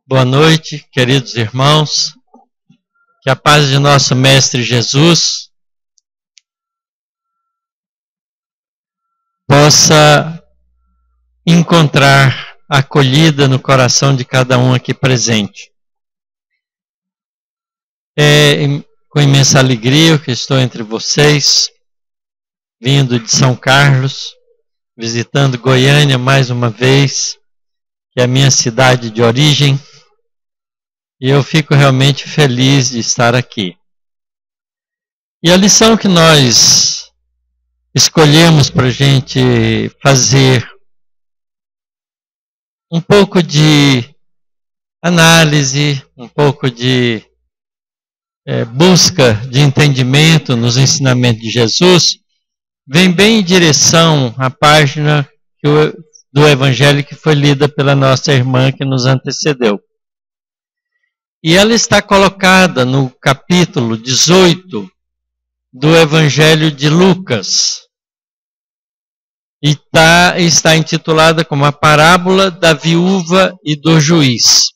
Boa noite, queridos irmãos. Que a paz de nosso Mestre Jesus possa encontrar acolhida no coração de cada um aqui presente. É com imensa alegria que estou entre vocês, vindo de São Carlos, visitando Goiânia mais uma vez, que é a minha cidade de origem, e eu fico realmente feliz de estar aqui. E a lição que nós escolhemos para a gente fazer um pouco de análise, um pouco de busca de entendimento nos ensinamentos de Jesus, vem bem em direção à página do Evangelho que foi lida pela nossa irmã que nos antecedeu. E ela está colocada no capítulo 18 do Evangelho de Lucas. E está intitulada como a parábola da viúva e do juiz.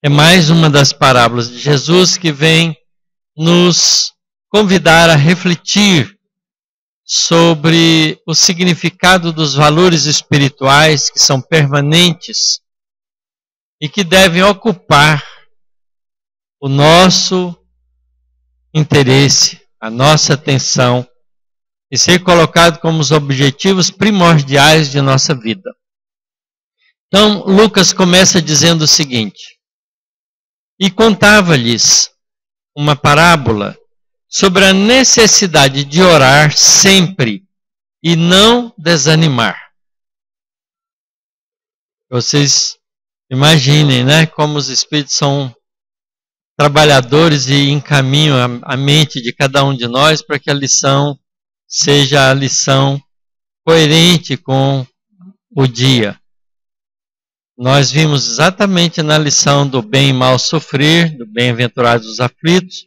É mais uma das parábolas de Jesus que vem nos convidar a refletir sobre o significado dos valores espirituais que são permanentes e que devem ocupar o nosso interesse, a nossa atenção e ser colocado como os objetivos primordiais de nossa vida. Então, Lucas começa dizendo o seguinte: e contava-lhes uma parábola sobre a necessidade de orar sempre e não desanimar. Vocês imaginem, né, como os espíritos são trabalhadores e encaminham a mente de cada um de nós para que a lição seja a lição coerente com o dia. Nós vimos exatamente na lição do bem e mal sofrer, do bem-aventurados os aflitos,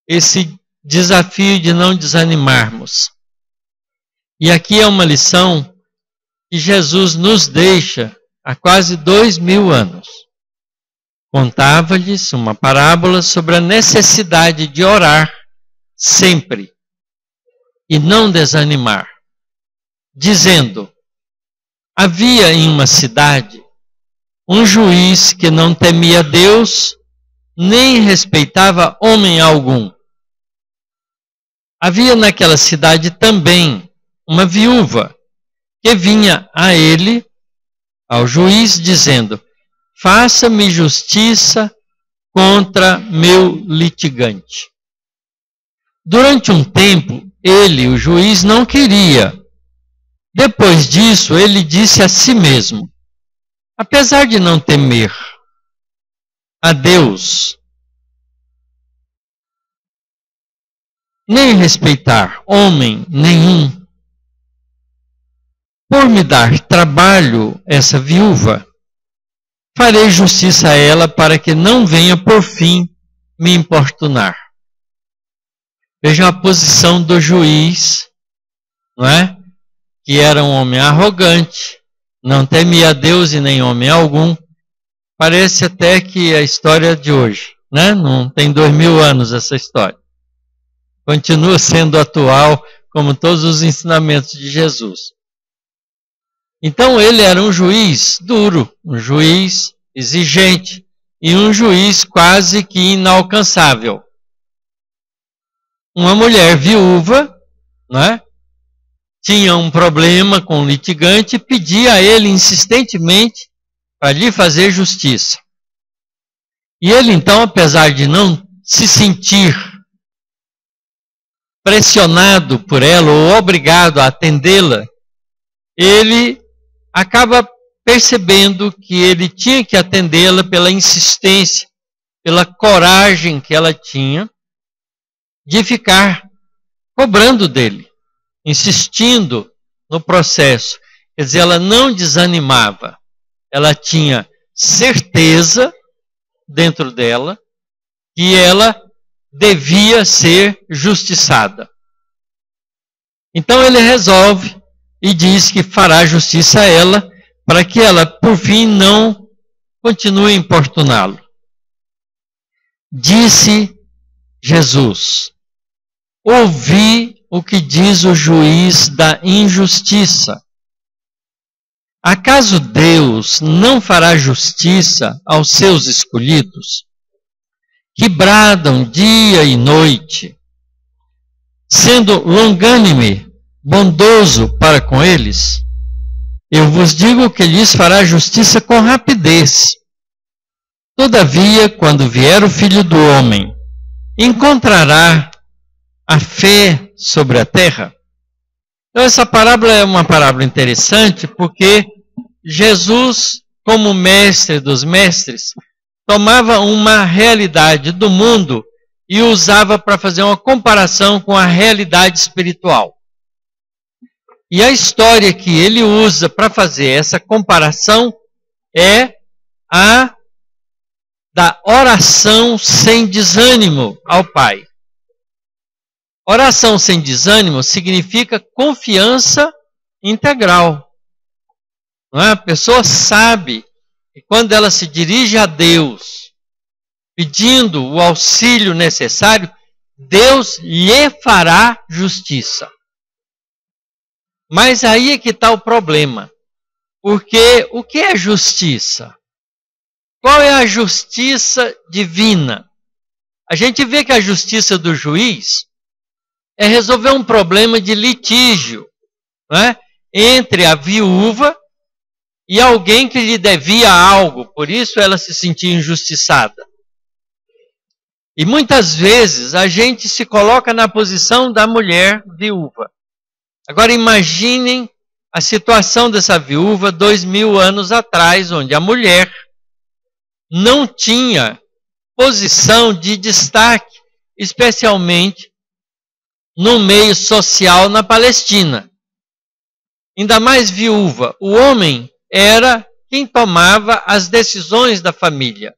esse desafio de não desanimarmos. E aqui é uma lição que Jesus nos deixa há quase 2000 anos. Contava-lhes uma parábola sobre a necessidade de orar sempre e não desanimar, dizendo: havia em uma cidade um juiz que não temia Deus, nem respeitava homem algum. Havia naquela cidade também uma viúva que vinha a ele, ao juiz, dizendo: faça-me justiça contra meu litigante. Durante um tempo, ele, o juiz, não queria. Depois disso, ele disse a si mesmo: apesar de não temer a Deus, nem respeitar homem nenhum, por me dar trabalho essa viúva, farei justiça a ela para que não venha por fim me importunar. Vejam a posição do juiz, não é? Que era um homem arrogante, não temia a Deus e nem homem algum. Parece até que a história de hoje, né? Não tem 2000 anos essa história. Continua sendo atual, como todos os ensinamentos de Jesus. Então ele era um juiz duro, um juiz exigente e um juiz quase que inalcançável. Uma mulher viúva, né, tinha um problema com o litigante e pedia a ele insistentemente para lhe fazer justiça. E ele então, apesar de não se sentir pressionado por ela ou obrigado a atendê-la, ele acaba percebendo que ele tinha que atendê-la pela insistência, pela coragem que ela tinha de ficar cobrando dele, insistindo no processo. Quer dizer, ela não desanimava, ela tinha certeza dentro dela que ela devia ser justiçada. Então ele resolve e diz que fará justiça a ela para que ela, por fim, não continua a importuná-lo. Disse Jesus: ouvi o que diz o juiz da injustiça. Acaso Deus não fará justiça aos seus escolhidos, que bradam dia e noite, sendo longânime, bondoso para com eles? Eu vos digo que lhes fará justiça com rapidez. Todavia, quando vier o Filho do Homem, encontrará a fé sobre a terra? Então essa parábola é uma parábola interessante porque Jesus, como mestre dos mestres, tomava uma realidade do mundo e usava para fazer uma comparação com a realidade espiritual. E a história que ele usa para fazer essa comparação é a da oração sem desânimo ao Pai. Oração sem desânimo significa confiança integral. Não é? A pessoa sabe que quando ela se dirige a Deus, pedindo o auxílio necessário, Deus lhe fará justiça. Mas aí é que está o problema. Porque o que é justiça? Qual é a justiça divina? A gente vê que a justiça do juiz é resolver um problema de litígio, não é? Entre a viúva e alguém que lhe devia algo, por isso ela se sentia injustiçada. E muitas vezes a gente se coloca na posição da mulher viúva. Agora imaginem a situação dessa viúva 2000 anos atrás, onde a mulher não tinha posição de destaque, especialmente no meio social na Palestina. Ainda mais viúva, o homem era quem tomava as decisões da família.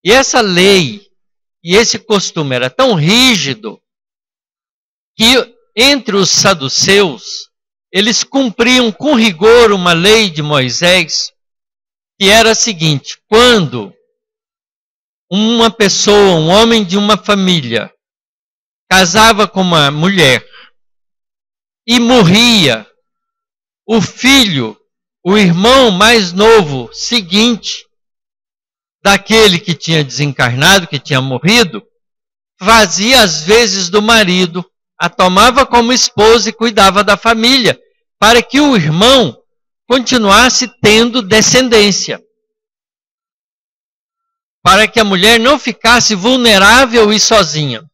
E essa lei e esse costume era tão rígido que entre os saduceus eles cumpriam com rigor uma lei de Moisés que era a seguinte: quando uma pessoa, um homem de uma família, casava com uma mulher e morria, o filho, o irmão mais novo seguinte daquele que tinha desencarnado, que tinha morrido, fazia as vezes do marido, a tomava como esposa e cuidava da família, para que o irmão continuasse tendo descendência. Para que a mulher não ficasse vulnerável e sozinha.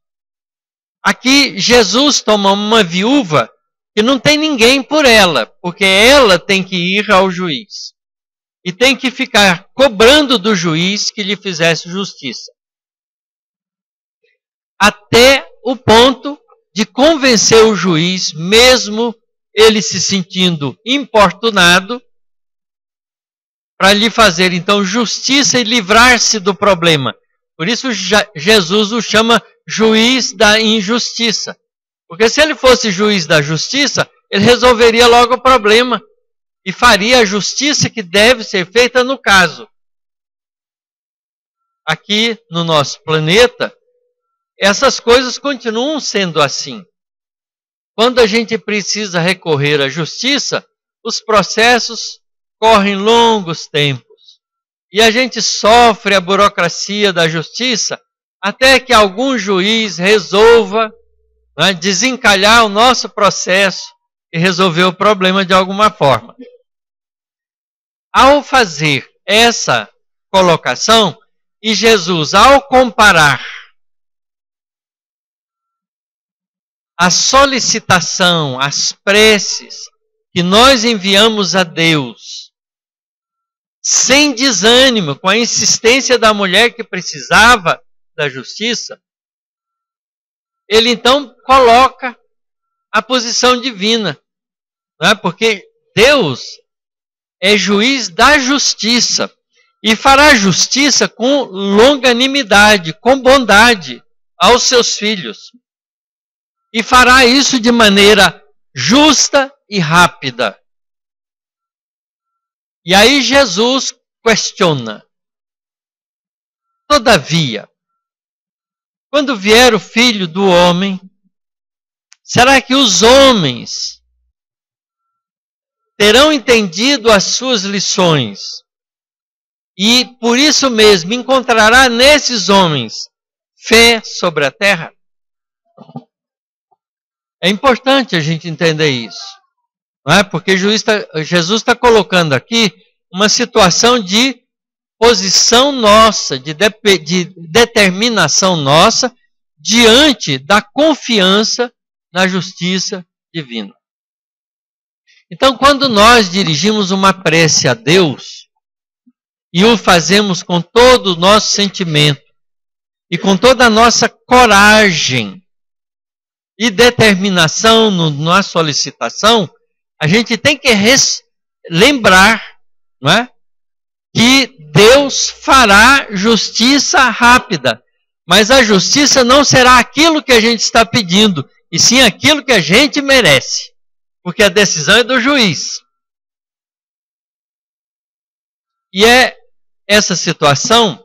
Aqui Jesus toma uma viúva que não tem ninguém por ela, porque ela tem que ir ao juiz. E tem que ficar cobrando do juiz que lhe fizesse justiça. Até o ponto de convencer o juiz, mesmo ele se sentindo importunado, para lhe fazer então justiça e livrar-se do problema. Por isso Jesus o chama juiz da injustiça. Porque se ele fosse juiz da justiça, ele resolveria logo o problema e faria a justiça que deve ser feita no caso. Aqui no nosso planeta, essas coisas continuam sendo assim. Quando a gente precisa recorrer à justiça, os processos correm longos tempos. E a gente sofre a burocracia da justiça até que algum juiz resolva desencalhar o nosso processo e resolver o problema de alguma forma. Ao fazer essa colocação, e Jesus, ao comparar a solicitação, as preces que nós enviamos a Deus, sem desânimo, com a insistência da mulher que precisava da justiça, ele então coloca a posição divina, não é? Porque Deus é juiz da justiça e fará justiça com longanimidade, com bondade aos seus filhos. E fará isso de maneira justa e rápida. E aí Jesus questiona. Todavia, quando vier o Filho do Homem, será que os homens terão entendido as suas lições e, por isso mesmo, encontrará nesses homens fé sobre a terra? É importante a gente entender isso, não é? Porque Jesus está colocando aqui uma situação de posição nossa, de determinação nossa, diante da confiança na justiça divina. Então, quando nós dirigimos uma prece a Deus, e o fazemos com todo o nosso sentimento, e com toda a nossa coragem e determinação na solicitação, a gente tem que lembrar, não é? Que Deus fará justiça rápida, mas a justiça não será aquilo que a gente está pedindo, e sim aquilo que a gente merece, porque a decisão é do juiz. E é essa situação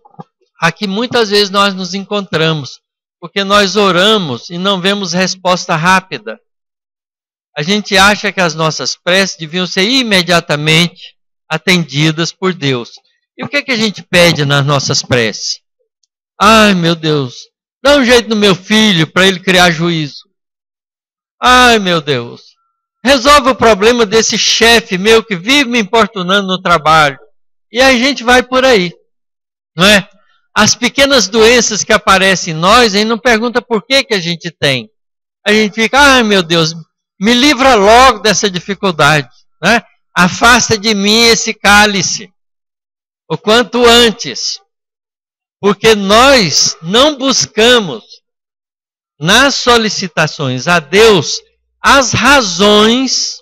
a que muitas vezes nós nos encontramos, porque nós oramos e não vemos resposta rápida. A gente acha que as nossas preces deviam ser imediatamente atendidas por Deus. E o que é que a gente pede nas nossas preces? Ai, meu Deus, dá um jeito no meu filho para ele criar juízo. Ai, meu Deus, resolve o problema desse chefe meu que vive me importunando no trabalho. E a gente vai por aí, não é? As pequenas doenças que aparecem em nós, a gente não pergunta por que a gente tem. A gente fica, ai meu Deus, me livra logo dessa dificuldade, né? Afasta de mim esse cálice, o quanto antes. Porque nós não buscamos nas solicitações a Deus as razões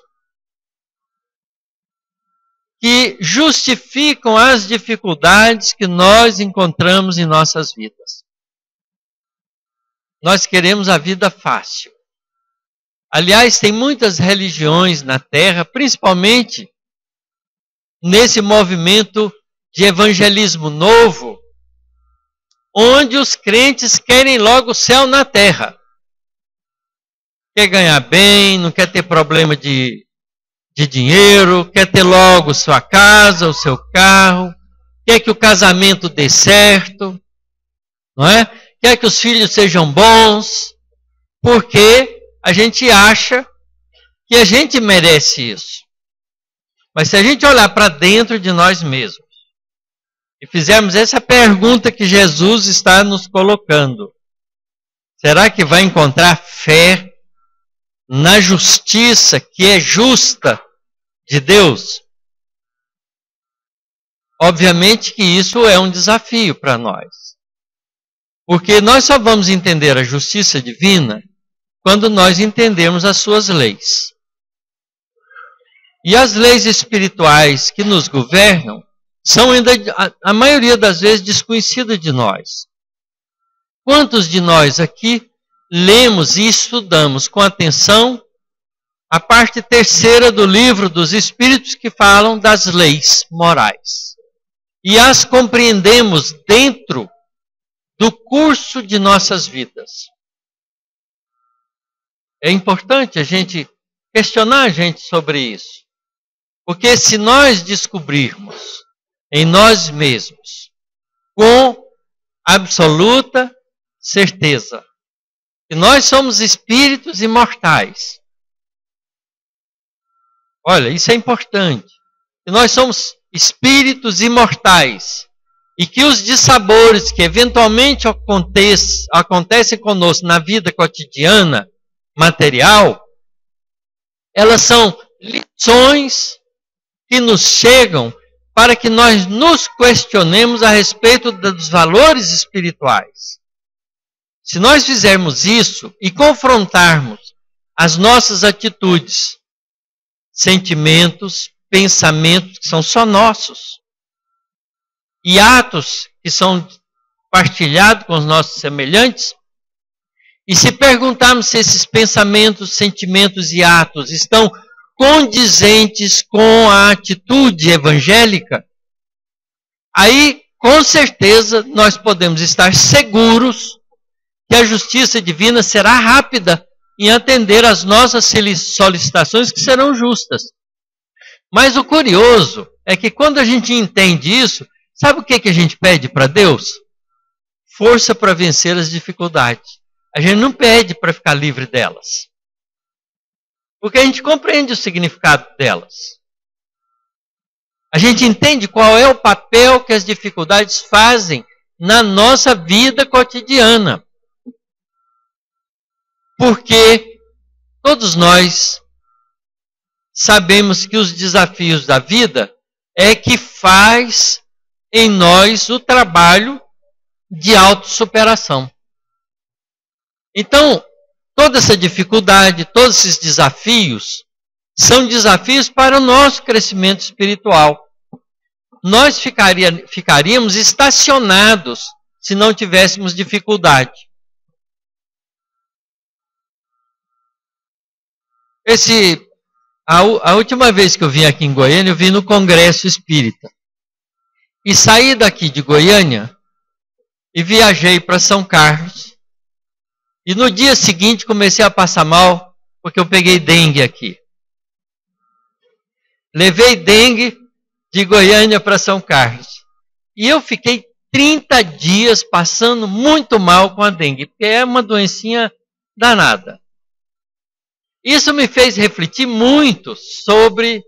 que justificam as dificuldades que nós encontramos em nossas vidas. Nós queremos a vida fácil. Aliás, tem muitas religiões na Terra, principalmente nesse movimento de evangelismo novo, onde os crentes querem logo o céu na Terra. Quer ganhar bem, não quer ter problema de dinheiro, quer ter logo sua casa, o seu carro, quer que o casamento dê certo, não é? Quer que os filhos sejam bons, porque a gente acha que a gente merece isso. Mas se a gente olhar para dentro de nós mesmos e fizermos essa pergunta que Jesus está nos colocando, será que vai encontrar fé na justiça que é justa de Deus? Obviamente que isso é um desafio para nós. Porque nós só vamos entender a justiça divina quando nós entendermos as suas leis. E as leis espirituais que nos governam são ainda, a maioria das vezes, desconhecidas de nós. Quantos de nós aqui lemos e estudamos com atenção a parte terceira do livro dos Espíritos que falam das leis morais? E as compreendemos dentro do curso de nossas vidas. É importante a gente questionar a gente sobre isso. Porque se nós descobrirmos em nós mesmos, com absoluta certeza, que nós somos espíritos imortais. Olha, isso é importante. Que nós somos espíritos imortais. E que os dissabores que eventualmente acontecem conosco na vida cotidiana, material, elas são lições que nos chegam para que nós nos questionemos a respeito dos valores espirituais. Se nós fizermos isso e confrontarmos as nossas atitudes, sentimentos, pensamentos que são só nossos, e atos que são partilhados com os nossos semelhantes, e se perguntarmos se esses pensamentos, sentimentos e atos estão condizentes com a atitude evangélica, aí com certeza nós podemos estar seguros que a justiça divina será rápida em atender às nossas solicitações, que serão justas. Mas o curioso é que quando a gente entende isso, sabe o que a gente pede para Deus? Força para vencer as dificuldades. A gente não pede para ficar livre delas. Porque a gente compreende o significado delas. A gente entende qual é o papel que as dificuldades fazem na nossa vida cotidiana. Porque todos nós sabemos que os desafios da vida é que faz em nós o trabalho de autossuperação. Então, toda essa dificuldade, todos esses desafios, são desafios para o nosso crescimento espiritual. Nós ficaríamos estacionados se não tivéssemos dificuldade. A última vez que eu vim aqui em Goiânia, eu vim no Congresso Espírita. E saí daqui de Goiânia e viajei para São Carlos. E no dia seguinte comecei a passar mal, porque eu peguei dengue aqui. Levei dengue de Goiânia para São Carlos. E eu fiquei 30 dias passando muito mal com a dengue, porque é uma doencinha danada. Isso me fez refletir muito sobre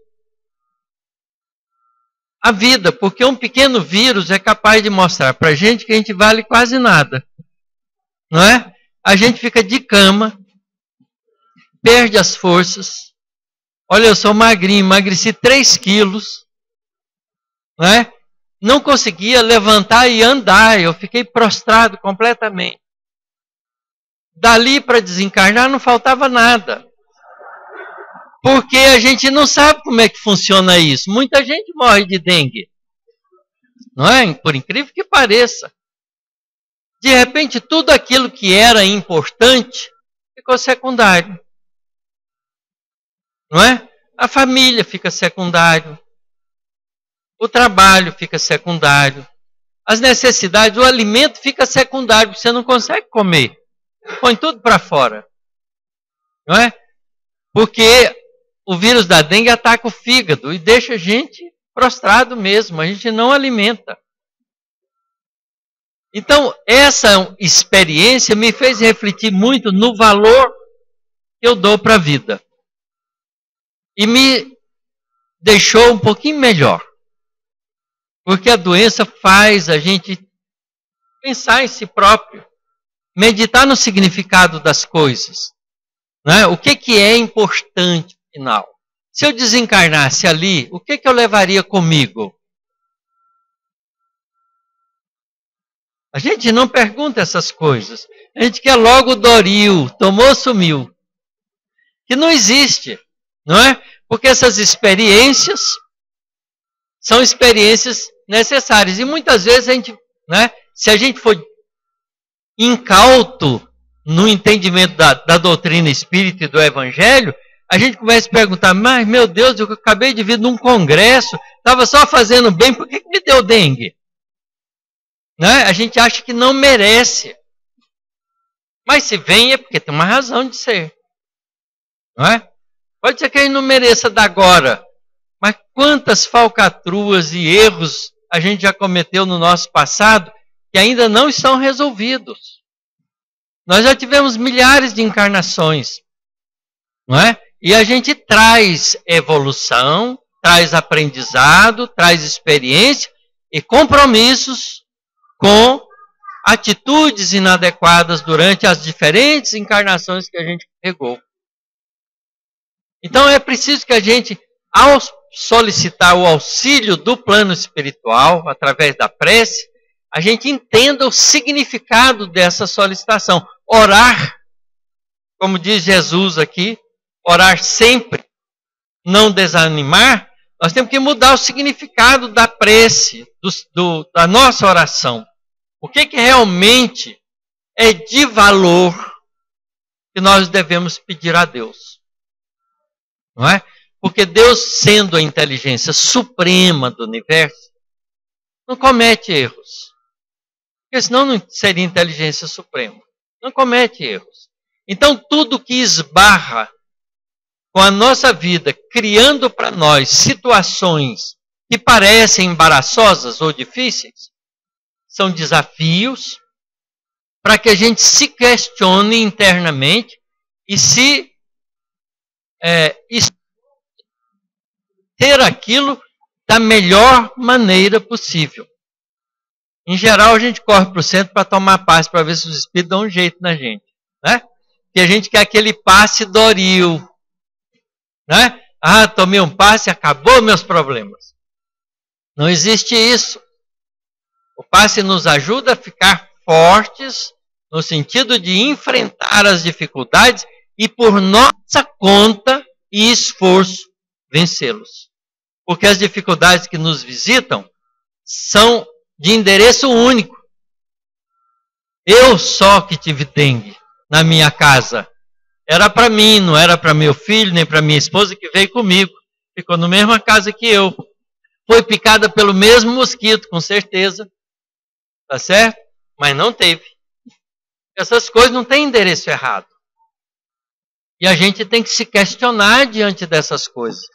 a vida, porque um pequeno vírus é capaz de mostrar para a gente que a gente vale quase nada. Não é? A gente fica de cama, perde as forças. Olha, eu sou magrinho, emagreci 3 quilos. Não é? Não conseguia levantar e andar, eu fiquei prostrado completamente. Dali para desencarnar não faltava nada. Porque a gente não sabe como é que funciona isso. Muita gente morre de dengue. Não é? Por incrível que pareça. De repente, tudo aquilo que era importante ficou secundário. Não é? A família fica secundário. O trabalho fica secundário. As necessidades, o alimento fica secundário, porque você não consegue comer. Põe tudo para fora. Não é? Porque o vírus da dengue ataca o fígado e deixa a gente prostrado mesmo, a gente não alimenta. Então, essa experiência me fez refletir muito no valor que eu dou para a vida. E me deixou um pouquinho melhor. Porque a doença faz a gente pensar em si próprio, meditar no significado das coisas. Né? O que é importante? Final. Se eu desencarnasse ali, o que eu levaria comigo? A gente não pergunta essas coisas. A gente quer logo o Doril, tomou, sumiu. Que não existe, não é? Porque essas experiências são experiências necessárias. E muitas vezes a gente, né, se a gente for incauto no entendimento da doutrina espírita e do Evangelho, a gente começa a perguntar, mas meu Deus, eu acabei de vir num congresso, estava só fazendo bem, por que me deu dengue? Né? A gente acha que não merece. Mas se vem é porque tem uma razão de ser. Não é? Pode ser que ele não mereça da agora, mas quantas falcatruas e erros a gente já cometeu no nosso passado que ainda não estão resolvidos. Nós já tivemos milhares de encarnações. Não é? E a gente traz evolução, traz aprendizado, traz experiência e compromissos com atitudes inadequadas durante as diferentes encarnações que a gente pegou. Então é preciso que a gente, ao solicitar o auxílio do plano espiritual, através da prece, a gente entenda o significado dessa solicitação. Orar, como diz Jesus aqui, orar sempre, não desanimar, nós temos que mudar o significado da prece, da nossa oração. O que realmente é de valor que nós devemos pedir a Deus? Não é? Porque Deus, sendo a inteligência suprema do universo, não comete erros. Porque senão não seria inteligência suprema. Não comete erros. Então, tudo que esbarra com a nossa vida, criando para nós situações que parecem embaraçosas ou difíceis, são desafios para que a gente se questione internamente e se ter aquilo da melhor maneira possível. Em geral, a gente corre para o centro para tomar passe, para ver se os espíritos dão um jeito na gente. Né? Porque a gente quer aquele passe doril. Né? Ah, tomei um passe, acabou meus problemas. Não existe isso. O passe nos ajuda a ficar fortes no sentido de enfrentar as dificuldades e por nossa conta e esforço vencê-los. Porque as dificuldades que nos visitam são de endereço único. Eu só que tive dengue na minha casa. Era para mim, não era para meu filho, nem para minha esposa que veio comigo. Ficou na mesma casa que eu. Foi picada pelo mesmo mosquito, com certeza. Tá certo? Mas não teve. Essas coisas não têm endereço errado. E a gente tem que se questionar diante dessas coisas.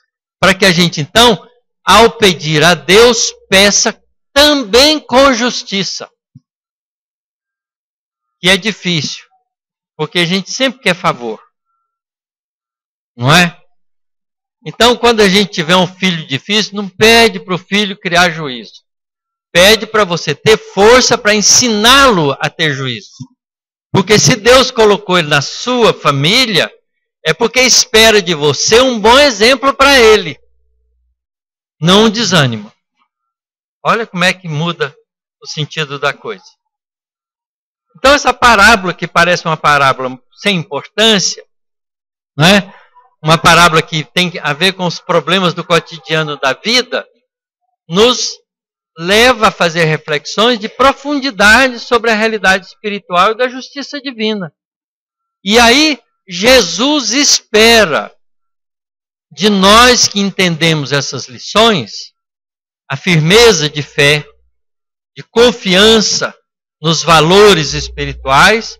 Para que a gente, então, ao pedir a Deus, peça também com justiça. Que é difícil. Porque a gente sempre quer favor. Não é? Então, quando a gente tiver um filho difícil, não pede para o filho criar juízo. Pede para você ter força para ensiná-lo a ter juízo. Porque se Deus colocou ele na sua família, é porque espera de você um bom exemplo para ele. Não um desânimo. Olha como é que muda o sentido da coisa. Então essa parábola, que parece uma parábola sem importância, não é? Uma parábola que tem a ver com os problemas do cotidiano da vida, nos leva a fazer reflexões de profundidade sobre a realidade espiritual e da justiça divina. E aí Jesus espera de nós que entendemos essas lições a firmeza de fé, de confiança nos valores espirituais,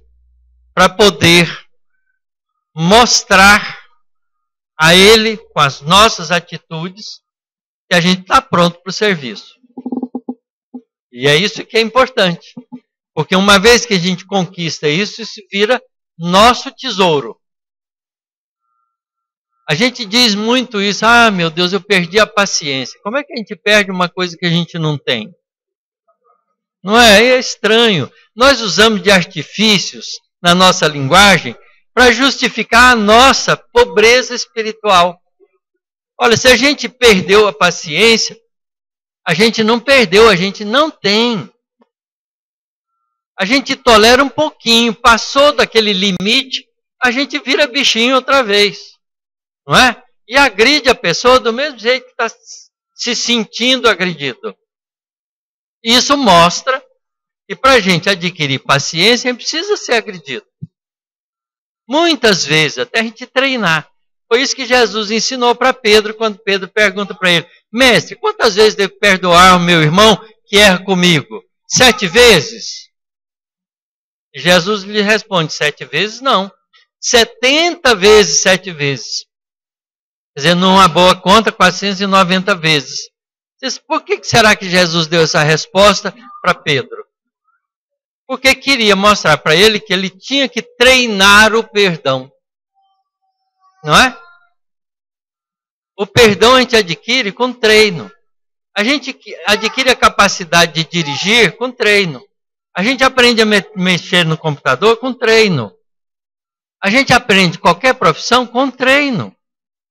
para poder mostrar a Ele, com as nossas atitudes, que a gente está pronto para o serviço. E é isso que é importante. Porque uma vez que a gente conquista isso, isso vira nosso tesouro. A gente diz muito isso, ah, meu Deus, eu perdi a paciência. Como é que a gente perde uma coisa que a gente não tem? Não é? É estranho. Nós usamos de artifícios na nossa linguagem para justificar a nossa pobreza espiritual. Olha, se a gente perdeu a paciência, a gente não perdeu, a gente não tem. A gente tolera um pouquinho, passou daquele limite, a gente vira bichinho outra vez. Não é? E agride a pessoa do mesmo jeito que está se sentindo agredido. Isso mostra que para a gente adquirir paciência, a gente precisa ser agredido. Muitas vezes, até a gente treinar. Foi isso que Jesus ensinou para Pedro, quando Pedro pergunta para ele, mestre, quantas vezes devo perdoar o meu irmão que erra comigo? 7 vezes? E Jesus lhe responde, 7 vezes não. 70 vezes 7 vezes. Quer dizer, numa boa conta, 490 vezes. Por que será que Jesus deu essa resposta para Pedro? Porque queria mostrar para ele que ele tinha que treinar o perdão. Não é? O perdão a gente adquire com treino. A gente adquire a capacidade de dirigir com treino. A gente aprende a mexer no computador com treino. A gente aprende qualquer profissão com treino.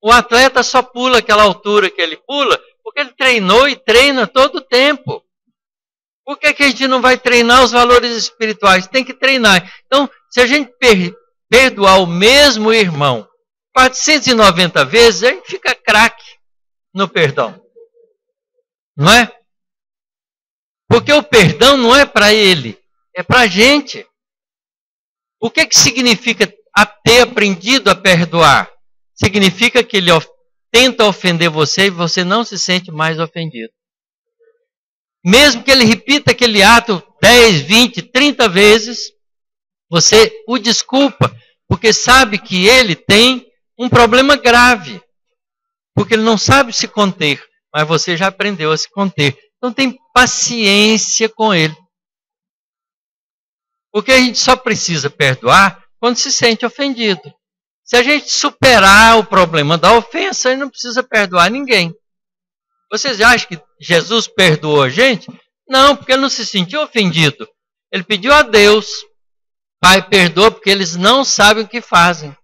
O atleta só pula aquela altura que ele pula porque ele treinou e treina todo o tempo. Por que a gente não vai treinar os valores espirituais? Tem que treinar. Então, se a gente perdoar o mesmo irmão 490 vezes, a gente fica craque no perdão. Não é? Porque o perdão não é para ele, é para a gente. O que significa ter aprendido a perdoar? Significa que ele tenta ofender você e você não se sente mais ofendido. mesmo que ele repita aquele ato 10, 20, 30 vezes, você o desculpa, porque sabe que ele tem um problema grave, porque ele não sabe se conter, mas você já aprendeu a se conter. Então tem paciência com ele. Porque a gente só precisa perdoar quando se sente ofendido. Se a gente superar o problema da ofensa, a gente não precisa perdoar ninguém. Vocês acham que Jesus perdoou a gente? Não, porque ele não se sentiu ofendido. Ele pediu a Deus, Pai, perdoa, porque eles não sabem o que fazem.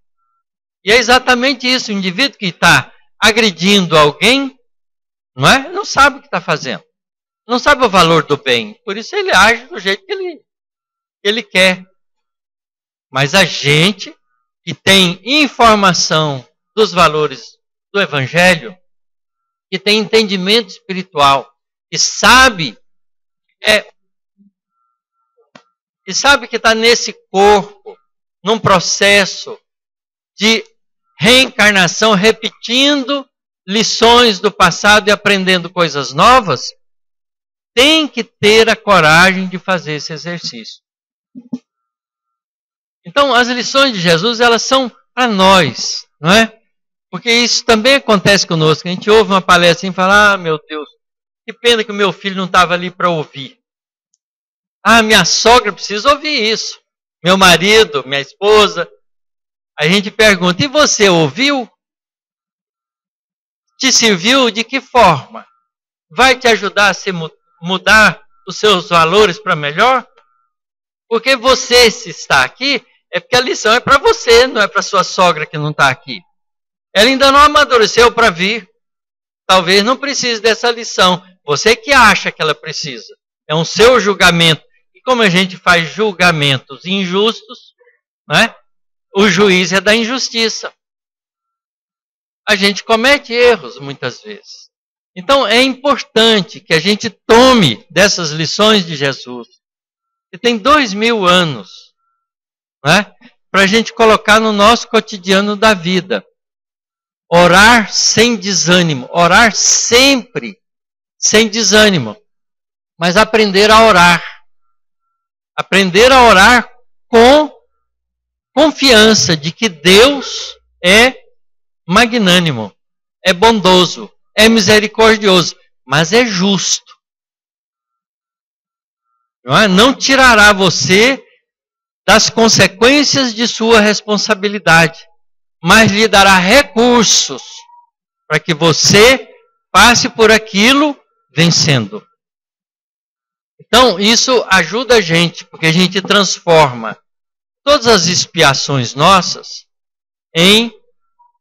E é exatamente isso, o indivíduo que está agredindo alguém, não é? Não sabe o que está fazendo. Não sabe o valor do bem. Por isso ele age do jeito que ele quer. Mas a gente que tem informação dos valores do Evangelho, que tem entendimento espiritual, e sabe que está nesse corpo, num processo de reencarnação, repetindo lições do passado e aprendendo coisas novas, tem que ter a coragem de fazer esse exercício. Então, as lições de Jesus, elas são para nós, não é? Porque isso também acontece conosco. A gente ouve uma palestra e fala, ah, meu Deus, que pena que o meu filho não estava ali para ouvir. Ah, minha sogra precisa ouvir isso. Meu marido, minha esposa. A gente pergunta, e você ouviu? Te serviu de que forma? Vai te ajudar a mudar os seus valores para melhor? Porque você, se está aqui, é porque a lição é para você, não é para sua sogra que não está aqui. Ela ainda não amadureceu para vir. Talvez não precise dessa lição. Você que acha que ela precisa. É um seu julgamento. E como a gente faz julgamentos injustos, né? O juiz é da injustiça. A gente comete erros muitas vezes. Então é importante que a gente tome dessas lições de Jesus, que tem 2000 anos, né? Para a gente colocar no nosso cotidiano da vida. Orar sem desânimo, orar sempre sem desânimo, mas aprender a orar. Aprender a orar com confiança de que Deus é magnânimo, é bondoso, é misericordioso, mas é justo. Não tirará você das consequências de sua responsabilidade, mas lhe dará recursos para que você passe por aquilo vencendo. Então, isso ajuda a gente, porque a gente transforma todas as expiações nossas em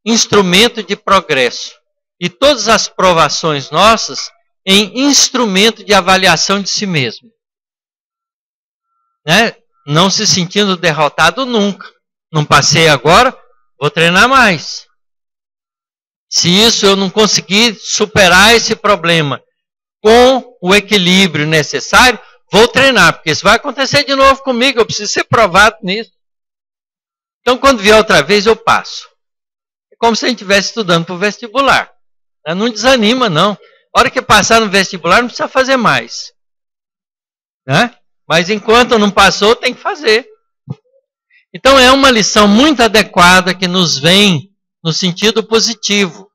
instrumento de progresso e todas as provações nossas em instrumento de avaliação de si mesmo. Né? Não se sentindo derrotado nunca. Não passei agora, vou treinar mais. Se isso eu não conseguir superar esse problema com o equilíbrio necessário, vou treinar, porque isso vai acontecer de novo comigo, eu preciso ser provado nisso. Então, quando vier outra vez, eu passo. É como se a gente estivesse estudando para o vestibular. Não desanima, não. A hora que passar no vestibular, não precisa fazer mais. Né? Mas enquanto não passou, tem que fazer. Então é uma lição muito adequada que nos vem no sentido positivo.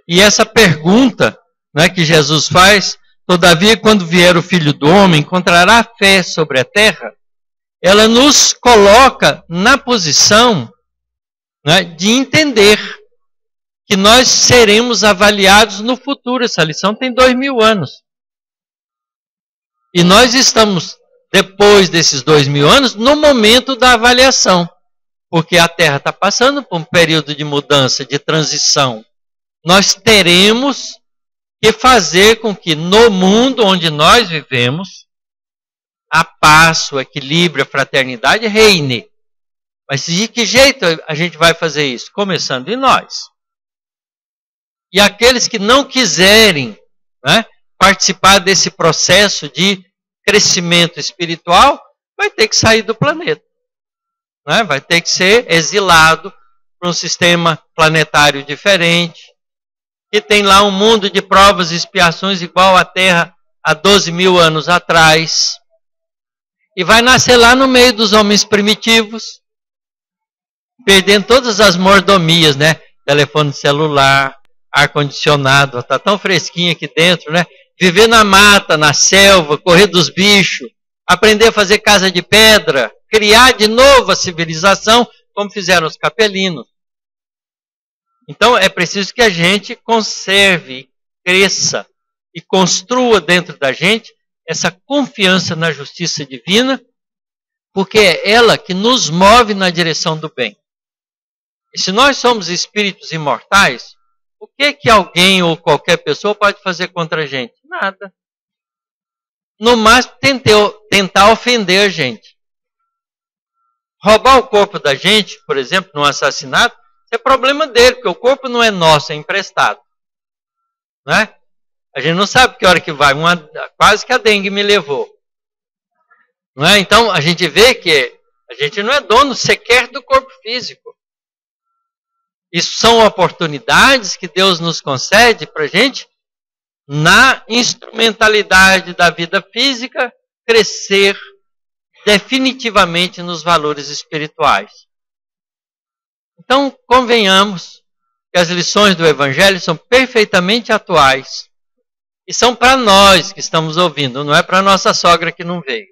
E essa pergunta, né, que Jesus faz, todavia quando vier o Filho do Homem, encontrará fé sobre a terra? Ela nos coloca na posição, né, de entender que nós seremos avaliados no futuro. Essa lição tem 2000 anos. E nós estamos, depois desses 2000 anos, no momento da avaliação. Porque a Terra está passando por um período de mudança, de transição. Nós teremos que fazer com que no mundo onde nós vivemos, a paz, o equilíbrio, a fraternidade reine. Mas de que jeito a gente vai fazer isso? Começando em nós. E aqueles que não quiserem, né, participar desse processo de crescimento espiritual, vai ter que sair do planeta. Né? Vai ter que ser exilado para um sistema planetário diferente, que tem lá um mundo de provas e expiações igual à Terra há 12.000 anos atrás, e vai nascer lá no meio dos homens primitivos, perdendo todas as mordomias, né? Telefone celular, ar-condicionado, está tão fresquinho aqui dentro, né? Viver na mata, na selva, correr dos bichos, aprender a fazer casa de pedra, criar de novo a civilização, como fizeram os capelinos. Então é preciso que a gente conserve, cresça e construa dentro da gente essa confiança na justiça divina, porque é ela que nos move na direção do bem. E se nós somos espíritos imortais, o que alguém ou qualquer pessoa pode fazer contra a gente? Nada. No máximo, tentar ofender a gente. Roubar o corpo da gente, por exemplo, num assassinato, é problema dele, porque o corpo não é nosso, é emprestado. Não é? A gente não sabe que hora que vai. Quase que a dengue me levou. Não é? Então, a gente vê que a gente não é dono sequer do corpo físico. Isso são oportunidades que Deus nos concede para a gente, na instrumentalidade da vida física, crescer definitivamente nos valores espirituais. Então, convenhamos que as lições do Evangelho são perfeitamente atuais. E são para nós que estamos ouvindo, não é para nossa sogra que não veio.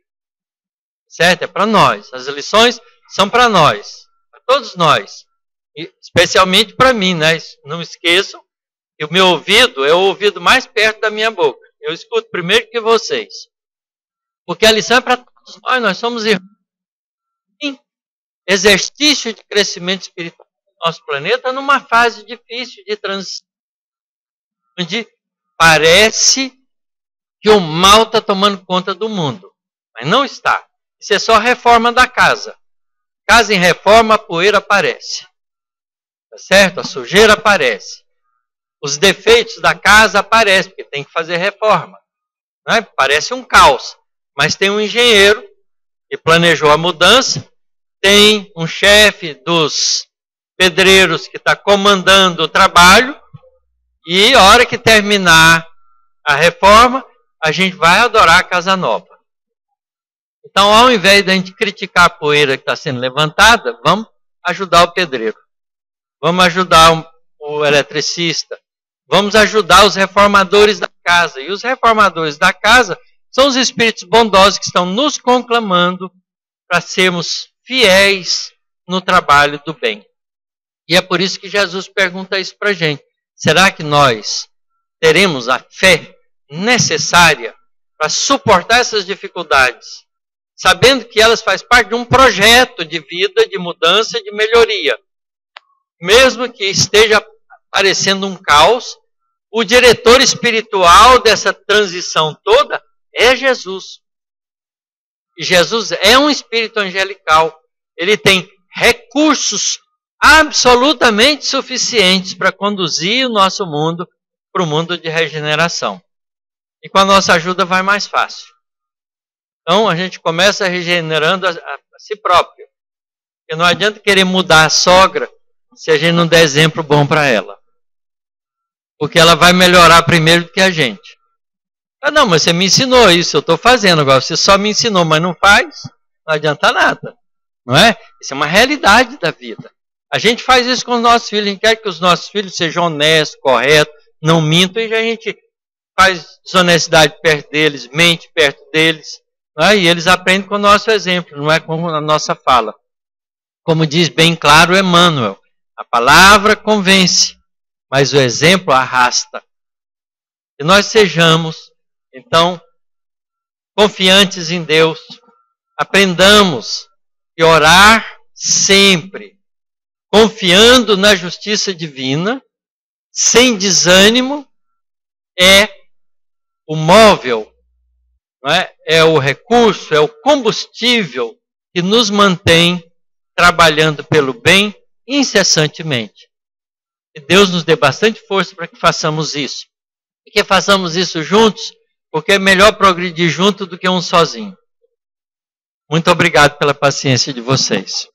Certo? É para nós. As lições são para nós, para todos nós. E especialmente para mim, né? Não esqueçam que o meu ouvido é o ouvido mais perto da minha boca. Eu escuto primeiro que vocês. Porque a lição é para todos nós somos irmãos. Exercício de crescimento espiritual do nosso planeta numa fase difícil de transição, onde parece que o mal está tomando conta do mundo, mas não está. Isso é só a reforma da casa. Casa em reforma, a poeira aparece. Tá certo? A sujeira aparece. Os defeitos da casa aparecem, porque tem que fazer reforma. Né? Parece um caos, mas tem um engenheiro que planejou a mudança, tem um chefe dos pedreiros que está comandando o trabalho, e a hora que terminar a reforma, a gente vai adorar a casa nova. Então, ao invés de a gente criticar a poeira que está sendo levantada, vamos ajudar o pedreiro. Vamos ajudar o eletricista. Vamos ajudar os reformadores da casa. E os reformadores da casa são os espíritos bondosos que estão nos conclamando para sermos fiéis no trabalho do bem. E é por isso que Jesus pergunta isso para a gente. Será que nós teremos a fé necessária para suportar essas dificuldades, sabendo que elas fazem parte de um projeto de vida, de mudança, de melhoria? Mesmo que esteja parecendo um caos, o diretor espiritual dessa transição toda é Jesus. E Jesus é um espírito angelical. Ele tem recursos absolutamente suficientes para conduzir o nosso mundo para o mundo de regeneração. E com a nossa ajuda vai mais fácil. Então a gente começa regenerando a si próprio. Porque não adianta querer mudar a sogra se a gente não der exemplo bom para ela. Porque ela vai melhorar primeiro do que a gente. Ah, não, mas você me ensinou isso, eu estou fazendo. Agora você só me ensinou, mas não faz, não adianta nada. Não é? Isso é uma realidade da vida. A gente faz isso com os nossos filhos, a gente quer que os nossos filhos sejam honestos, corretos, não mintam, e a gente faz desonestidade perto deles, mente perto deles, não é? E eles aprendem com o nosso exemplo, não é com a nossa fala. Como diz bem claro Emmanuel, a palavra convence, mas o exemplo arrasta. Que nós sejamos, então, confiantes em Deus, aprendamos a orar sempre, confiando na justiça divina, sem desânimo, é o móvel, não é? É o recurso, é o combustível que nos mantém trabalhando pelo bem incessantemente. Que Deus nos dê bastante força para que façamos isso. E que façamos isso juntos, porque é melhor progredir junto do que um sozinho. Muito obrigado pela paciência de vocês.